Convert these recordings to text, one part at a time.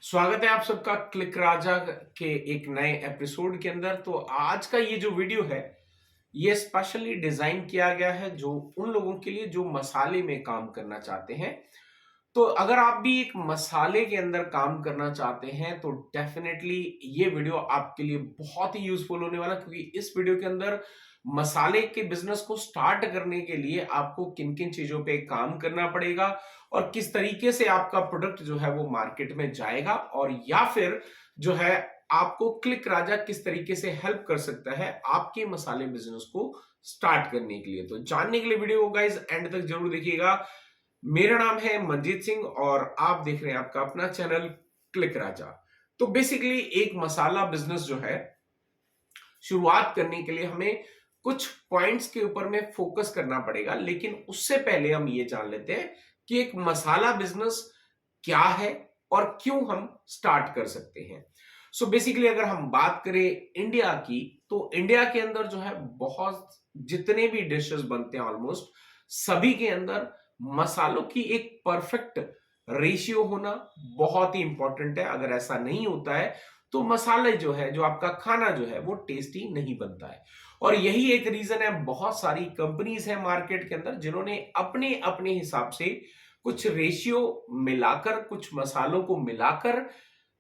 स्वागत है आप सबका क्लिक राजा के एक नए एपिसोड के अंदर। तो आज का ये जो वीडियो है ये स्पेशली डिजाइन किया गया है जो उन लोगों के लिए जो मसाले में काम करना चाहते हैं। तो अगर आप भी एक मसाले के अंदर काम करना चाहते हैं तो डेफिनेटली ये वीडियो आपके लिए बहुत ही यूजफुल होने वाला है, क्योंकि इस वीडियो के अंदर मसाले के बिजनेस को स्टार्ट करने के लिए आपको किन किन चीजों पे काम करना पड़ेगा और किस तरीके से आपका प्रोडक्ट जो है वो मार्केट में जाएगा, और या फिर जो है आपको क्लिक राजा किस तरीके से हेल्प कर सकता है आपके मसाले बिजनेस को स्टार्ट करने के लिए। तो जानने के लिए वीडियो को गाइस एंड तक जरूर देखिएगा। मेरा नाम है मनजीत सिंह और आप देख रहे हैं आपका अपना चैनल क्लिक राजा। तो बेसिकली एक मसाला बिजनेस जो है शुरुआत करने के लिए हमें कुछ पॉइंट्स के ऊपर में फोकस करना पड़ेगा, लेकिन उससे पहले हम ये जान लेते हैं कि एक मसाला बिजनेस क्या है और क्यों हम स्टार्ट कर सकते हैं। सो बेसिकली अगर हम बात करें इंडिया की, तो इंडिया के अंदर जो है बहुत जितने भी डिशेस बनते हैं ऑलमोस्ट सभी के अंदर मसालों की एक परफेक्ट रेशियो होना बहुत ही इंपॉर्टेंट है। अगर ऐसा नहीं होता है तो मसाले जो है, जो आपका खाना जो है वो टेस्टी नहीं बनता है। और यही एक रीजन है, बहुत सारी कंपनीज हैं मार्केट के अंदर जिन्होंने अपने अपने हिसाब से कुछ रेशियो मिलाकर, कुछ मसालों को मिलाकर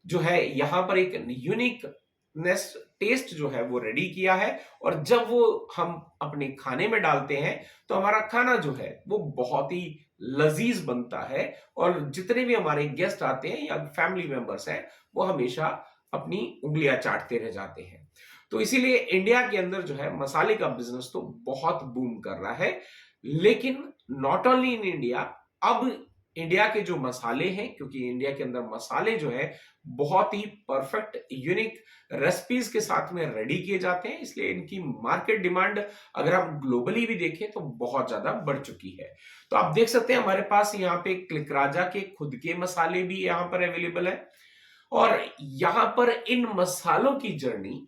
जो है यहां पर एक यूनिकनेस टेस्ट जो है वो रेडी किया है। और जब वो हम अपने खाने में डालते हैं तो हमारा खाना जो है वो बहुत ही लजीज बनता है, और जितने भी हमारे गेस्ट आते हैं या फैमिली मेंबर्स हैं वो हमेशा अपनी उंगलियां चाटते रह जाते हैं। तो इसीलिए इंडिया के अंदर जो है मसाले का बिजनेस तो बहुत बूम कर रहा है। लेकिन नॉट ओनली इन इंडिया, अब इंडिया के जो मसाले हैं, क्योंकि इंडिया के अंदर मसाले जो है बहुत ही परफेक्ट यूनिक रेसिपीज के साथ में रेडी किए जाते हैं, इसलिए इनकी मार्केट डिमांड अगर हम ग्लोबली भी देखें तो बहुत ज्यादा बढ़ चुकी है। तो आप देख सकते हैं हमारे पास यहाँ पे क्लिक राजा के खुद के मसाले भी यहाँ पर अवेलेबल है। और यहां पर इन मसालों की जर्नी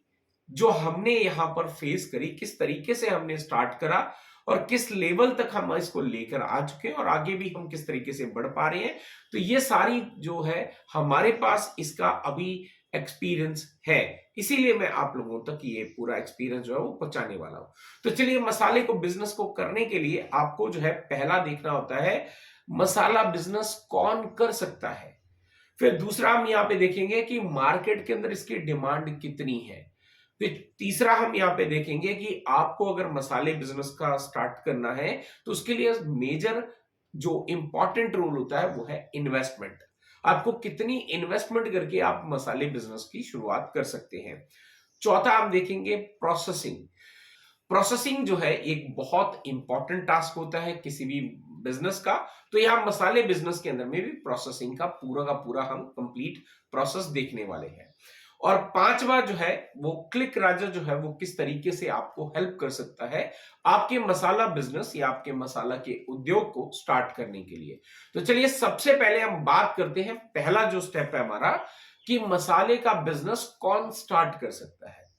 जो हमने यहां पर फेस करी, किस तरीके से हमने स्टार्ट करा और किस लेवल तक हम इसको लेकर आ चुके हैं और आगे भी हम किस तरीके से बढ़ पा रहे हैं, तो ये सारी जो है हमारे पास इसका अभी एक्सपीरियंस है। इसीलिए मैं आप लोगों तक ये पूरा एक्सपीरियंस जो है वो पहुंचाने वाला हूं। तो चलिए, मसाले को बिजनेस को करने के लिए आपको जो है पहला देखना होता है मसाला बिजनेस कौन कर सकता है। फिर दूसरा हम यहाँ पे देखेंगे कि मार्केट के अंदर इसकी डिमांड कितनी है। फिर तीसरा हम यहाँ पे देखेंगे कि आपको अगर मसाले बिजनेस का स्टार्ट करना है तो उसके लिए मेजर जो इंपॉर्टेंट रोल होता है वो है इन्वेस्टमेंट। आपको कितनी इन्वेस्टमेंट करके आप मसाले बिजनेस की शुरुआत कर सकते हैं। चौथा हम देखेंगे प्रोसेसिंग। प्रोसेसिंग जो है एक बहुत इंपॉर्टेंट टास्क होता है किसी भी बिजनेस का। तो यहां मसाले बिजनेस के अंदर में भी प्रोसेसिंग का पूरा हम कंप्लीट प्रोसेस देखने वाले हैं। और पांचवा जो है वो क्लिक राजा जो है वो किस तरीके से आपको हेल्प कर सकता है आपके मसाला बिजनेस या आपके मसाला के उद्योग को स्टार्ट करने के लिए। तो चलिए, सबसे पहले हम बात करते हैं, पहला जो स्टेप है हमारा कि मसाले का बिजनेस कौन स्टार्ट कर सकता है।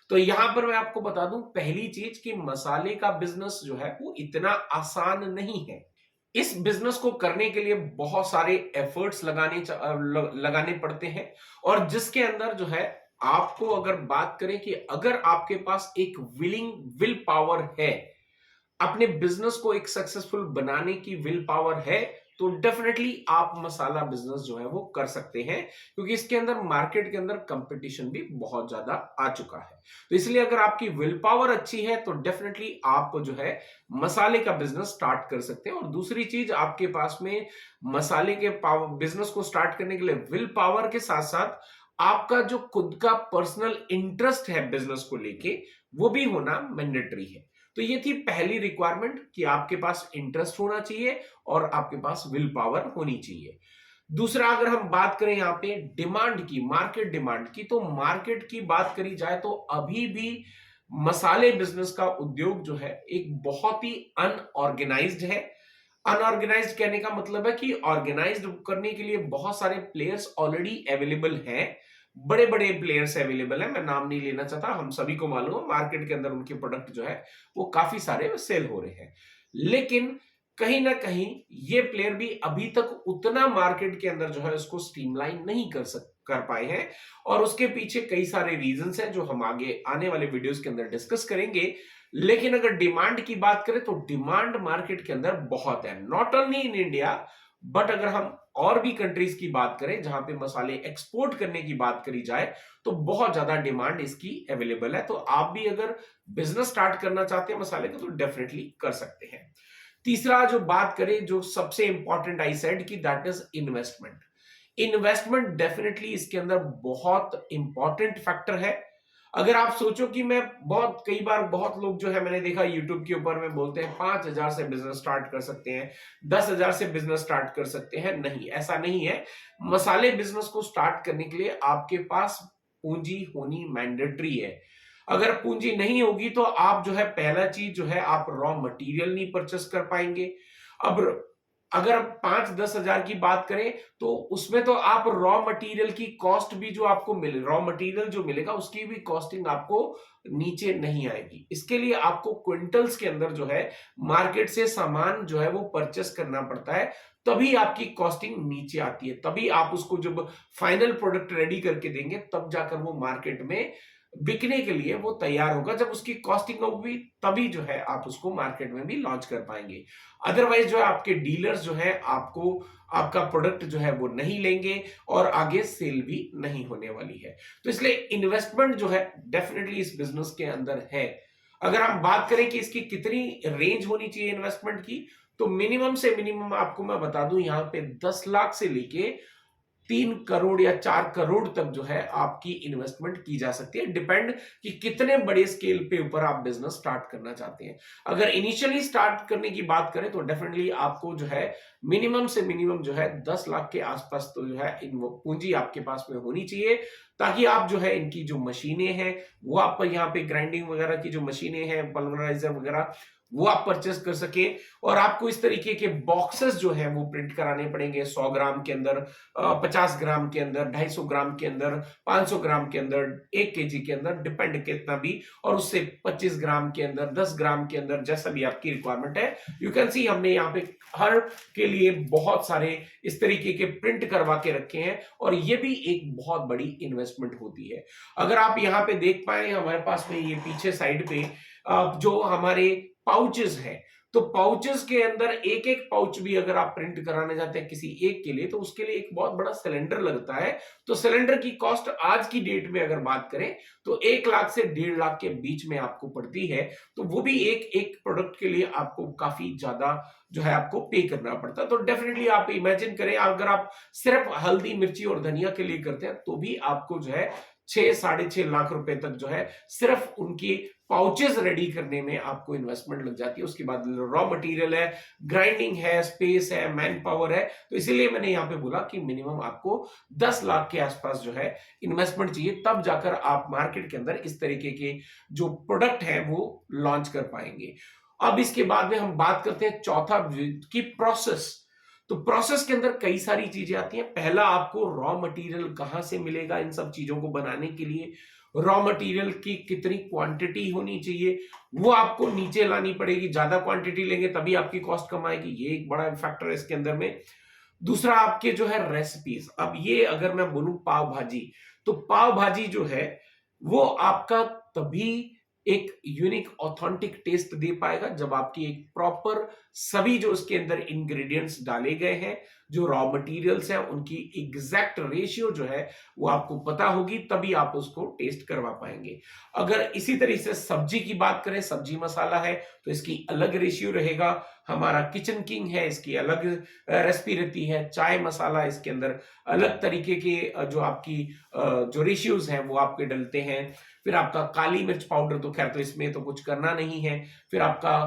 तो यहां पर मैं आपको बता दूं पहली चीज कि मसाले का बिजनेस जो है वो इतना आसान नहीं है। इस बिजनेस को करने के लिए बहुत सारे एफर्ट्स लगाने पड़ते हैं, और जिसके अंदर जो है आपको अगर बात करें कि अगर आपके पास एक विल पावर है, अपने बिजनेस को एक सक्सेसफुल बनाने की विल पावर है, तो डेफिनेटली आप मसाला बिजनेस जो है वो कर सकते हैं, क्योंकि इसके अंदर मार्केट के अंदर कंपटीशन भी बहुत ज्यादा आ चुका है। तो इसलिए अगर आपकी विल पावर अच्छी है तो डेफिनेटली आप जो है मसाले का बिजनेस स्टार्ट कर सकते हैं। और दूसरी चीज, आपके पास में मसाले के बिजनेस को स्टार्ट करने के लिए विल पावर के साथ साथ आपका जो खुद का पर्सनल इंटरेस्ट है बिजनेस को लेके, वो भी होना मैंडेटरी है। तो ये थी पहली रिक्वायरमेंट कि आपके पास इंटरेस्ट होना चाहिए और आपके पास विल पावर होनी चाहिए। दूसरा, अगर हम बात करें यहाँ पे डिमांड की, मार्केट डिमांड की, तो मार्केट की बात करी जाए तो अभी भी मसाले बिजनेस का उद्योग जो है एक बहुत ही अनऑर्गेनाइज्ड है। अनऑर्गेनाइज्ड कहने का मतलब है कि ऑर्गेनाइज्ड करने के लिए बहुत सारे प्लेयर्स ऑलरेडी अवेलेबल हैं, बड़े बड़े प्लेयर्स अवेलेबल हैं। मैं नाम नहीं लेना चाहता, हम सभी को मालूम है मार्केट के अंदर उनके प्रोडक्ट जो है वो काफी सारे सेल हो रहे हैं। लेकिन कहीं ना कहीं ये प्लेयर भी अभी तक उतना मार्केट के अंदर जो है उसको स्ट्रीमलाइन नहीं कर पाए हैं, और उसके पीछे कई सारे रीजंस हैं जो हम आगे आने वाले वीडियोस के अंदर डिस्कस करेंगे। लेकिन अगर डिमांड की बात करें तो डिमांड मार्केट के अंदर बहुत है, not only in India, but अगर हम और भी कंट्रीज की बात करें जहां पे मसाले एक्सपोर्ट करने की बात करी जाए तो बहुत ज्यादा डिमांड इसकी अवेलेबल है। तो आप भी अगर बिजनेस स्टार्ट करना चाहते हैं मसाले का तो डेफिनेटली कर सकते हैं। तीसरा जो बात करें, जो सबसे इंपॉर्टेंट आई सेड कि that is investment. Investment definitely इसके अंदर बहुत इंपॉर्टेंट फैक्टर है। अगर आप सोचो कि मैं बहुत कई बार बहुत लोग जो है मैंने देखा यूट्यूब के ऊपर में बोलते हैं 5,000 से बिजनेस स्टार्ट कर सकते हैं, 10,000 से बिजनेस स्टार्ट कर सकते हैं। नहीं, ऐसा नहीं है। मसाले बिजनेस को स्टार्ट करने के लिए आपके पास पूंजी होनी मैंडेटरी है। अगर पूंजी नहीं होगी तो आप जो है पहला चीज जो है आप रॉ मटेरियल नहीं परचेस कर पाएंगे। अब अगर 5-10 हजार की बात करें तो उसमें तो आप रॉ मटेरियल की कॉस्ट भी जो आपको मिले, रॉ मटेरियल जो मिलेगा उसकी भी कॉस्टिंग आपको नीचे नहीं आएगी। इसके लिए आपको क्विंटल्स के अंदर जो है मार्केट से सामान जो है वो परचेस करना पड़ता है, तभी आपकी कॉस्टिंग नीचे आती है। तभी आप उसको जब फाइनल प्रोडक्ट रेडी करके देंगे तब जाकर वो मार्केट में बिकने के लिए वो तैयार होगा। जब उसकी कॉस्टिंग होगी तभी जो है आप उसको मार्केट में भी लॉन्च कर पाएंगे। अदरवाइज जो है आपके डीलर्स जो है आपको आपका प्रोडक्ट जो है वो नहीं लेंगे और आगे सेल भी नहीं होने वाली है। तो इसलिए इन्वेस्टमेंट जो है डेफिनेटली इस बिजनेस के अंदर है। अगर हम बात करें कि इसकी कितनी रेंज होनी चाहिए इन्वेस्टमेंट की, तो मिनिमम से मिनिमम आपको मैं बता दूं यहां पे 10 लाख से लेके 3 करोड़ या 4 करोड़ तक जो है आपकी इन्वेस्टमेंट की जा सकती है। डिपेंड कि कितने बड़े स्केल पे ऊपर आप बिजनेस स्टार्ट करना चाहते हैं। अगर इनिशियली स्टार्ट करने की बात करें तो डेफिनेटली आपको जो है मिनिमम से मिनिमम जो है 10 लाख के आसपास तो जो है पूंजी आपके पास में होनी चाहिए, ताकि आप जो है इनकी जो मशीनें हैं वो आप यहाँ पे ग्राइंडिंग वगैरह की जो मशीनें हैं, पल्वराइजर वगैरह, वो आप परचेस कर सके। और आपको इस तरीके के बॉक्सेस जो है वो प्रिंट कराने पड़ेंगे 100 ग्राम के अंदर, 50 ग्राम के अंदर, 250 ग्राम के अंदर, 500 ग्राम के अंदर, 1 केजी के अंदर, डिपेंड कितना भी, और उससे 25 ग्राम के अंदर, 10 ग्राम के अंदर, जैसा भी आपकी रिक्वायरमेंट है। यू कैन सी हमने यहाँ पे हर के लिए बहुत सारे इस तरीके के प्रिंट करवा के रखे हैं, और ये भी एक बहुत बड़ी इन्वेस्टमेंट होती है। अगर आप यहाँ पे देख पाए हमारे पास में ये पीछे साइड पे जो हमारे पाउचेस हैं, तो पाउचेस के अंदर एक एक पाउच भी अगर आप प्रिंट कराने जाते हैं किसी एक के लिए तो उसके लिए एक बहुत बड़ा सिलेंडर लगता है। तो सिलेंडर की कॉस्ट आज की डेट में अगर बात करें तो 1 लाख से 1.5 लाख के बीच में आपको पड़ती है। तो वो भी एक एक प्रोडक्ट के लिए आपको काफी ज्यादा जो है आपको पे करना पड़ता है। तो डेफिनेटली आप इमेजिन करें अगर आप सिर्फ हल्दी मिर्ची और धनिया के लिए करते हैं तो भी आपको जो है 6-6.5 लाख रुपए तक जो है सिर्फ उनकी पाउचेस रेडी करने में आपको इन्वेस्टमेंट लग जाती है। उसके बाद रॉ मटेरियल है, ग्राइंडिंग है, स्पेस है, मैन पावर है। तो इसीलिए मैंने यहाँ पे बोला कि मिनिमम आपको 10 लाख के आसपास जो है इन्वेस्टमेंट चाहिए, तब जाकर आप मार्केट के अंदर इस तरीके के जो प्रोडक्ट है वो लॉन्च कर पाएंगे। अब इसके बाद में हम बात करते हैं चौथा की प्रोसेस। तो प्रोसेस के अंदर कई सारी चीजें आती हैं। पहला, आपको रॉ मटेरियल कहां से मिलेगा इन सब चीजों को बनाने के लिए, रॉ मटेरियल की कितनी क्वांटिटी होनी चाहिए वो आपको नीचे लानी पड़ेगी। ज्यादा क्वांटिटी लेंगे तभी आपकी कॉस्ट कम आएगी, ये एक बड़ा फैक्टर है इसके अंदर में। दूसरा, आपके जो है रेसिपीज। अब ये अगर मैं बोलूं पाव भाजी, तो पाव भाजी जो है वो आपका तभी एक यूनिक ऑथेंटिक टेस्ट दे पाएगा जब आपकी एक प्रॉपर सभी जो उसके अंदर इंग्रेडिएंट्स डाले गए हैं, जो रॉ मटेरियल्स हैं, उनकी एग्जैक्ट रेशियो जो है वो आपको पता होगी, तभी आप उसको टेस्ट करवा पाएंगे। अगर इसी तरीके से सब्जी की बात करें, सब्जी मसाला है तो इसकी अलग रेशियो रहेगा। हमारा किचन किंग है, इसकी अलग रेसिपी रहती है। चाय मसाला, इसके अंदर अलग तरीके के जो आपकी जो रेशियोज हैं वो आपके डलते हैं। फिर आपका काली मिर्च पाउडर, तो खैर तो इसमें तो कुछ करना नहीं है। फिर आपका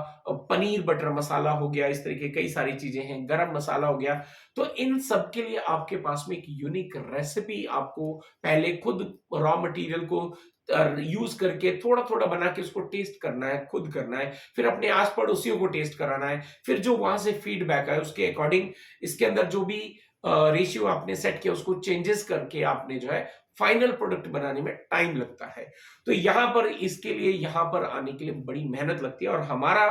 पनीर बटर मसाला हो गया, इस तरीके कई सारी चीजें हैं, गरम मसाला हो गया। तो इन सब के लिए आपके पास में एक यूनिक रेसिपी, आपको पहले खुद रॉ मटेरियल को यूज करके थोड़ा थोड़ा बना के उसको टेस्ट करना है, खुद करना है। फिर अपने आस पड़ोसियों को टेस्ट कराना है। फिर जो वहां से फीडबैक आए उसके अकॉर्डिंग इसके अंदर जो भी रेशियो आपने सेट किया उसको चेंजेस करके आपने जो है फाइनल प्रोडक्ट बनाने में टाइम लगता है। तो यहां पर इसके लिए यहां पर आने के लिए बड़ी मेहनत लगती है। और हमारा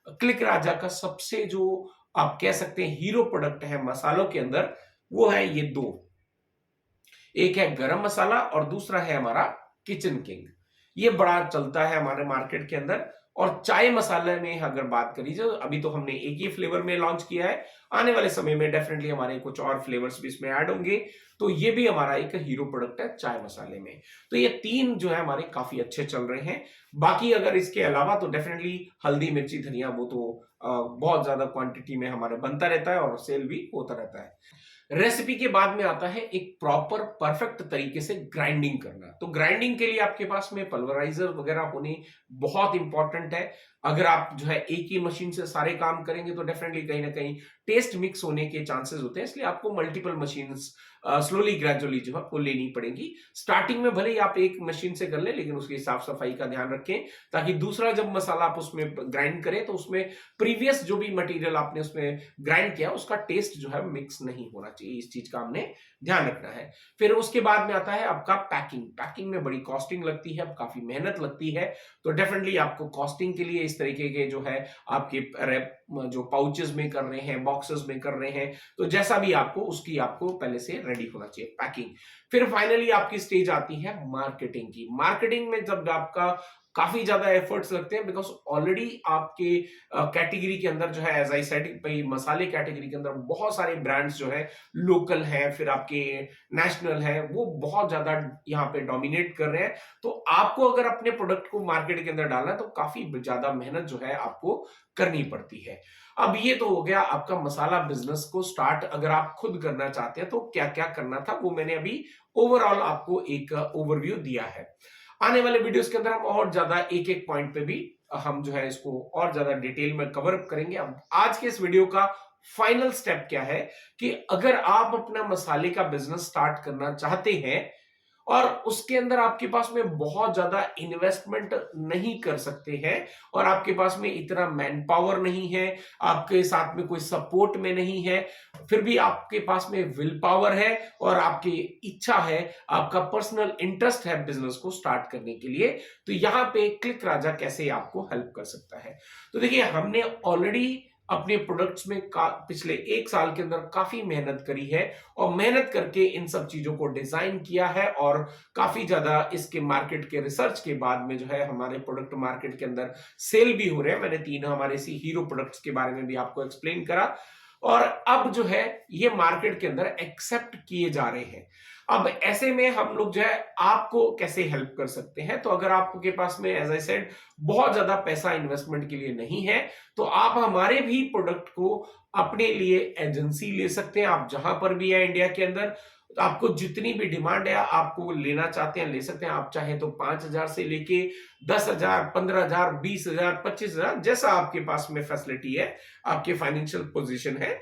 क्लिक राजा का सबसे जो आप कह सकते हैं हीरो प्रोडक्ट है मसालों के अंदर, वो है ये दो। एक है गरम मसाला और दूसरा है हमारा किचन किंग। ये बड़ा चलता है हमारे मार्केट के अंदर। और चाय मसाले में अगर बात करी जाए, अभी तो हमने एक ही फ्लेवर में लॉन्च किया है, आने वाले समय में डेफिनेटली हमारे कुछ और फ्लेवर्स भी इसमें ऐड होंगे। तो ये भी हमारा एक हीरो प्रोडक्ट है चाय मसाले में। तो ये तीन जो है हमारे काफी अच्छे चल रहे हैं। बाकी अगर इसके अलावा तो डेफिनेटली हल्दी मिर्ची धनिया वो तो बहुत ज्यादा क्वांटिटी में हमारे बनता रहता है और सेल भी होता रहता है। रेसिपी के बाद में आता है एक प्रॉपर परफेक्ट तरीके से ग्राइंडिंग करना। तो ग्राइंडिंग के लिए आपके पास में पल्वराइजर वगैरह होने बहुत इंपॉर्टेंट है। अगर आप जो है एक ही मशीन से सारे काम करेंगे तो डेफिनेटली कहीं ना कहीं टेस्ट मिक्स होने के चांसेस होते हैं, इसलिए आपको मल्टीपल मशीन्स स्लोली ग्रेजुअली जो है आपको लेनी पड़ेगी। स्टार्टिंग में भले ही आप एक मशीन से कर लें, लेकिन उसकी साफ सफाई का ध्यान रखें, ताकि दूसरा जब मसाला आप उसमें ग्राइंड करें तो उसमें प्रीवियस जो भी मटेरियल आपने उसमें ग्राइंड किया उसका टेस्ट जो है मिक्स नहीं होना चाहिए। इस चीज का हमने ध्यान रखना है। फिर उसके बाद में आता है आपका पैकिंग। पैकिंग में बड़ी कॉस्टिंग लगती है, काफी मेहनत लगती है। तो डेफिनेटली आपको कॉस्टिंग के लिए इस तरीके के जो है आपके जो पाउचेस में कर रहे हैं, बॉक्सेस में कर रहे हैं, तो जैसा भी आपको उसकी आपको पहले से रेडी होना चाहिए पैकिंग। फिर फाइनली आपकी स्टेज आती है मार्केटिंग की। मार्केटिंग में जब आपका काफी ज्यादा एफर्ट्स लगते हैं, बिकॉज ऑलरेडी आपके कैटेगरी के अंदर जो है एज आई सेड भाई मसाले कैटेगरी के अंदर बहुत सारे ब्रांड्स जो है लोकल हैं, फिर आपके नेशनल है, वो बहुत ज्यादा यहाँ पे डोमिनेट कर रहे हैं। तो आपको अगर अपने प्रोडक्ट को मार्केट के अंदर डालना है तो काफी ज्यादा मेहनत जो है आपको करनी पड़ती है। अब ये तो हो गया आपका मसाला बिजनेस को स्टार्ट अगर आप खुद करना चाहते हैं तो क्या क्या करना था, वो मैंने अभी ओवरऑल आपको एक ओवरव्यू दिया है। आने वाले वीडियोस के अंदर हम और ज्यादा एक एक पॉइंट पे भी हम जो है इसको और ज्यादा डिटेल में कवर अप करेंगे। अब आज के इस वीडियो का फाइनल स्टेप क्या है कि अगर आप अपना मसाले का बिजनेस स्टार्ट करना चाहते हैं और उसके अंदर आपके पास में बहुत ज्यादा इन्वेस्टमेंट नहीं कर सकते हैं और आपके पास में इतना मैन पावर नहीं है, आपके साथ में कोई सपोर्ट में नहीं है, फिर भी आपके पास में विल पावर है और आपकी इच्छा है, आपका पर्सनल इंटरेस्ट है बिजनेस को स्टार्ट करने के लिए, तो यहां पे क्लिक राजा कैसे आपको हेल्प कर सकता है। तो देखिए हमने ऑलरेडी अपने प्रोडक्ट्स में पिछले एक साल के अंदर काफी मेहनत करी है और मेहनत करके इन सब चीजों को डिजाइन किया है और काफी ज्यादा इसके मार्केट के रिसर्च के बाद में जो है हमारे प्रोडक्ट मार्केट के अंदर सेल भी हो रहे हैं। मैंने तीन हमारे सी हीरो प्रोडक्ट्स के बारे में भी आपको एक्सप्लेन करा और अब जो है ये मार्केट के अंदर एक्सेप्ट किए जा रहे हैं। अब ऐसे में हम लोग जो है आपको कैसे हेल्प कर सकते हैं, तो अगर आपके पास में एज आई सेड बहुत ज्यादा पैसा इन्वेस्टमेंट के लिए नहीं है तो आप हमारे भी प्रोडक्ट को अपने लिए एजेंसी ले सकते हैं। आप जहां पर भी है इंडिया के अंदर, तो आपको जितनी भी डिमांड है आपको लेना चाहते हैं ले सकते हैं। आप चाहे तो 5,000 से लेके 10,000, 15,000, 20,000, 25,000, जैसा आपके पास में फैसिलिटी है, आपके फाइनेंशियल पोजीशन है,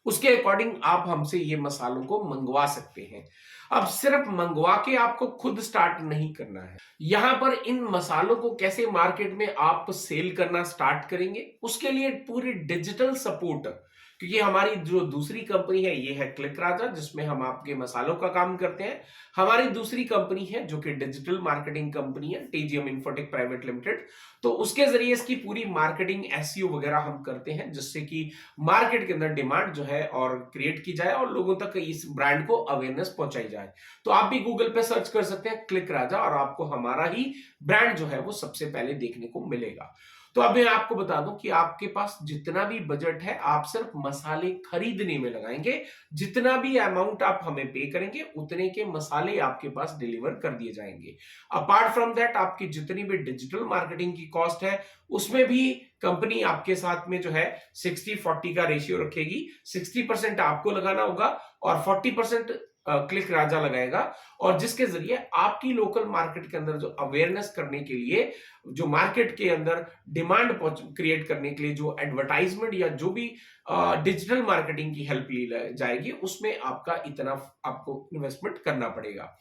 उसके अकॉर्डिंग आप हमसे ये मसालों को मंगवा सकते हैं। अब सिर्फ मंगवा के आपको खुद स्टार्ट नहीं करना है। यहां पर इन मसालों को कैसे मार्केट में आप सेल करना स्टार्ट करेंगे, उसके लिए पूरी डिजिटल सपोर्ट, क्योंकि हमारी जो दूसरी कंपनी है ये है क्लिक राजा, जिसमें हम आपके मसालों का काम करते हैं। हमारी दूसरी कंपनी है जो कि डिजिटल मार्केटिंग कंपनी है, टीजीएम इन्फोटेक प्राइवेट लिमिटेड। तो उसके जरिए इसकी पूरी मार्केटिंग एसईओ वगैरह हम करते हैं, जिससे कि मार्केट के अंदर डिमांड जो है और क्रिएट की जाए और लोगों तक इस ब्रांड को अवेयरनेस पहुंचाई जाए। तो आप भी गूगल पे सर्च कर सकते हैं क्लिक राजा और आपको हमारा ही ब्रांड जो है वो सबसे पहले देखने को मिलेगा। तो अब मैं आपको बता दूं कि आपके पास जितना भी बजट है आप सिर्फ मसाले खरीदने में लगाएंगे, जितना भी अमाउंट आप हमें पे करेंगे उतने के मसाले आपके पास डिलीवर कर दिए जाएंगे। अपार्ट फ्रॉम दैट आपकी जितनी भी डिजिटल मार्केटिंग की कॉस्ट है उसमें भी कंपनी आपके साथ में जो है 60-40 का रेशियो रखेगी। 60% आपको लगाना होगा और 40% क्लिक राजा लगाएगा, और जिसके जरिए आपकी लोकल मार्केट के अंदर जो अवेयरनेस करने के लिए, जो मार्केट के अंदर डिमांड क्रिएट करने के लिए जो एडवर्टाइजमेंट या जो भी डिजिटल मार्केटिंग की हेल्प ली जाएगी, उसमें आपका इतना आपको इन्वेस्टमेंट करना पड़ेगा।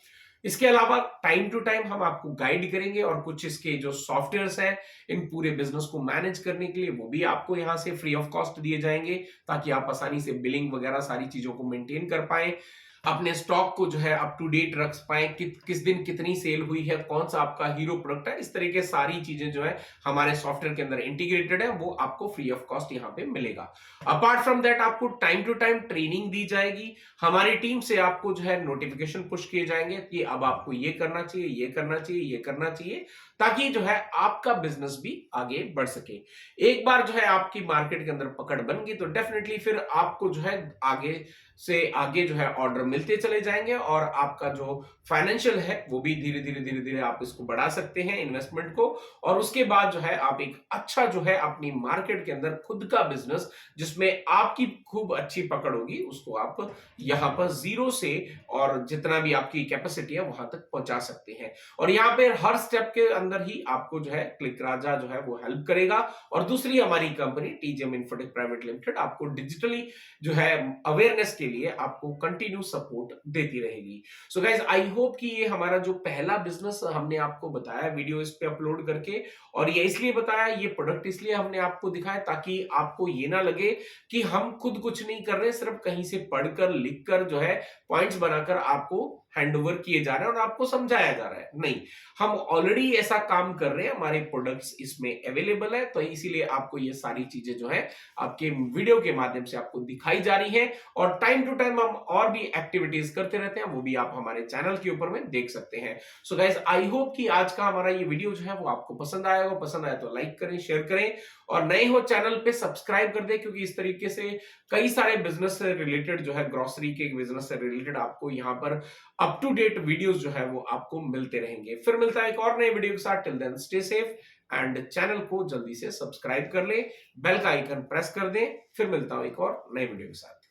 इसके अलावा टाइम टू टाइम हम आपको गाइड करेंगे और कुछ इसके जो सॉफ्टवेयर्स हैं इन पूरे बिजनेस को मैनेज करने के लिए वो भी आपको यहां से फ्री ऑफ कॉस्ट दिए जाएंगे, ताकि आप आसानी से बिलिंग वगैरह सारी चीजों को मेंटेन कर पाए। अपने स्टॉक को जो है अप टू डेट रख पाए, किस दिन कितनी सेल हुई है, कौन सा आपका हीरो प्रोडक्ट है, इस तरीके सारी चीजें जो है हमारे सॉफ्टवेयर के अंदर इंटीग्रेटेड है, वो आपको फ्री ऑफ कॉस्ट यहाँ पे मिलेगा। अपार्ट फ्रॉम दैट आपको टाइम टू टाइम ट्रेनिंग दी जाएगी, हमारी टीम से आपको जो है नोटिफिकेशन पुश किए जाएंगे कि अब आपको ये करना चाहिए, ये करना चाहिए, ये करना चाहिए, ताकि जो है आपका बिजनेस भी आगे बढ़ सके। एक बार जो है आपकी मार्केट के अंदर पकड़ बन गई तो डेफिनेटली फिर आपको जो है आगे से आगे जो है ऑर्डर मिलते चले जाएंगे, और आपका जो फाइनेंशियल है वो भी धीरे धीरे धीरे धीरे आप इसको बढ़ा सकते हैं इन्वेस्टमेंट को। और उसके बाद जो है आप एक अच्छा जो है अपनी मार्केट के अंदर खुद का बिजनेस जिसमें आपकी खूब अच्छी पकड़ होगी, उसको आप यहां पर जीरो से और जितना भी आपकी कैपेसिटी है वहां तक पहुंचा सकते हैं। और यहाँ पे हर स्टेप के अंदर ही आपको जो है क्लिक राजा जो है वो हेल्प करेगा। और दूसरी हमारी कंपनी टीजीएम इन्फोटेक प्राइवेट लिमिटेड आपको डिजिटली जो है अवेयरनेस के लिए आपको कंटिन्यू सपोर्ट देती रहेगी। सो गाइज आई होप कि ये हमारा जो पहला बिजनेस हमने आपको बताया वीडियो इस पे अपलोड करके, और ये इसलिए बताया, ये प्रोडक्ट इसलिए हमने आपको दिखाया ताकि आपको ये ना लगे कि हम खुद कुछ नहीं कर रहे, सिर्फ कहीं से पढ़कर लिखकर जो है पॉइंट्स बनाकर आपको हैंडओवर किए जा रहे हैं और आपको समझाया जा रहा है। नहीं, हम ऑलरेडी ऐसा काम कर रहे हैं, हमारे प्रोडक्ट्स इसमें अवेलेबल है, तो इसीलिए आपको ये सारी चीजें जो है आपके वीडियो के माध्यम से आपको दिखाई जा रही है। और टाइम टू टाइम हम और भी एक्टिविटीज करते रहते हैं, वो भी आप हमारे चैनल के ऊपर में देख सकते हैं। सो गाइज आई होप कि आज का हमारा ये वीडियो जो है वो आपको पसंद आया होगा। पसंद आया तो लाइक करें, शेयर करें, और नए हो चैनल पे सब्सक्राइब कर दें, क्योंकि इस तरीके से कई सारे बिजनेस से रिलेटेड जो है ग्रोसरी के बिजनेस से रिलेटेड आपको यहाँ पर अप टू डेट वीडियोस जो है वो आपको मिलते रहेंगे। फिर मिलता है एक और नए वीडियो के साथ। Till then stay safe and channel को जल्दी से सब्सक्राइब कर ले, बेल का आइकन प्रेस कर दें। फिर मिलता हूं एक और नए वीडियो के साथ।